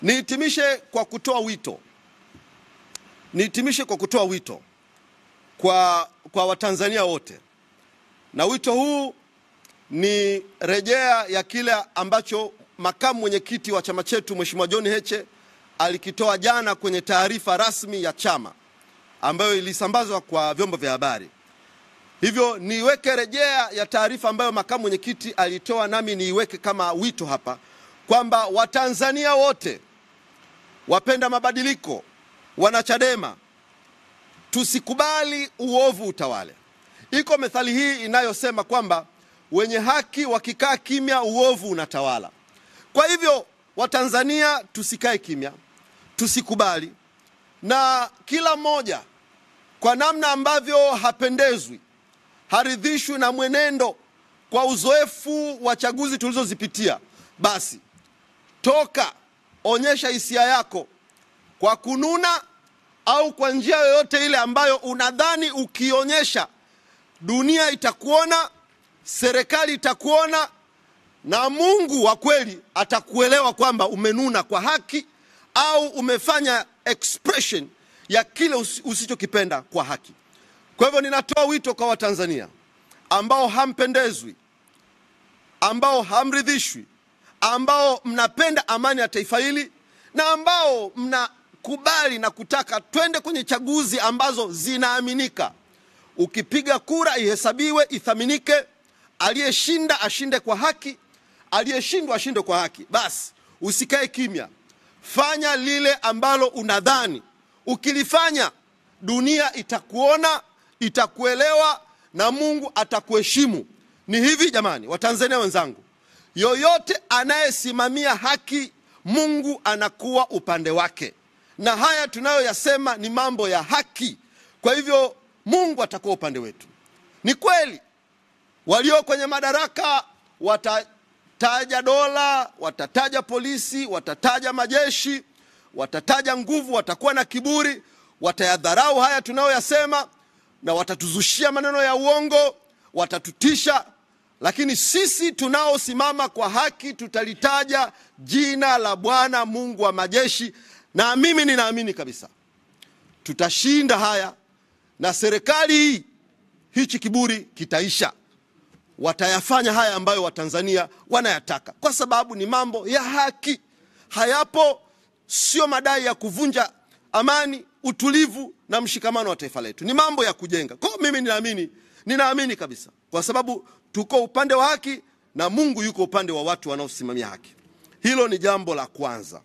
Nihitimishe kwa kutoa wito kwa Watanzania wote. Na wito huu ni rejea ya kile ambacho makamu mwenyekiti wa chama chetu Mheshimiwa John Heche alikitoa jana kwenye taarifa rasmi ya chama ambayo ilisambazwa kwa vyombo vya habari. Hivyo niweke rejea ya taarifa ambayo makamu mwenyekiti alitoa, nami niiweke kama wito hapa kwamba Watanzania wote wapenda mabadiliko, wanachadema, tusikubali uovu utawale. Iko methali hii inayosema kwamba wenye haki wakikaa kimya uovu unatawala. Kwa hivyo Watanzania tusikae kimya, tusikubali, na kila mmoja kwa namna ambavyo hapendezwi, haridhishwi na mwenendo kwa uzoefu wa chaguzi tulizozipitia, basi toka, onyesha hisia yako kwa kununa au kwa njia yoyote ile ambayo unadhani ukionyesha dunia itakuona, serikali itakuona, na Mungu wa kweli atakuelewa kwamba umenuna kwa haki au umefanya expression ya kile usichokipenda kwa haki. Kwa hivyo ninatoa wito kwa Watanzania ambao hampendezwi, ambao hamridhishwi, ambao mnapenda amani ya taifa hili, na ambao mnakubali na kutaka twende kwenye chaguzi ambazo zinaaminika. Ukipiga kura ihesabiwe, ithaminike, aliyeshinda ashinde kwa haki, aliyeshindwa ashinde kwa haki. Basi usikae kimya, fanya lile ambalo unadhani ukilifanya dunia itakuona, itakuelewa, na Mungu atakuheshimu. Ni hivi jamani, Watanzania wenzangu, yoyote anayesimamia haki, Mungu anakuwa upande wake, na haya tunayoyasema ni mambo ya haki. Kwa hivyo Mungu atakuwa upande wetu. Ni kweli walio kwenye madaraka watataja dola, watataja polisi, watataja majeshi, watataja nguvu, watakuwa na kiburi, watayadharau haya tunayoyasema, na watatuzushia maneno ya uongo, watatutisha. Lakini sisi tunaosimama kwa haki tutalitaja jina la Bwana Mungu wa majeshi, na mimi ninaamini kabisa tutashinda haya, na serikali hii, hichi kiburi kitaisha. Watayafanya haya ambayo Watanzania wanayataka, kwa sababu ni mambo ya haki. Hayapo, sio madai ya kuvunja amani, utulivu na mshikamano wa taifa letu. Ni mambo ya kujenga. Kwa mimi ninaamini kabisa, kwa sababu tuko upande wa haki na Mungu yuko upande wa watu wanaosimamia haki. Hilo ni jambo la kwanza.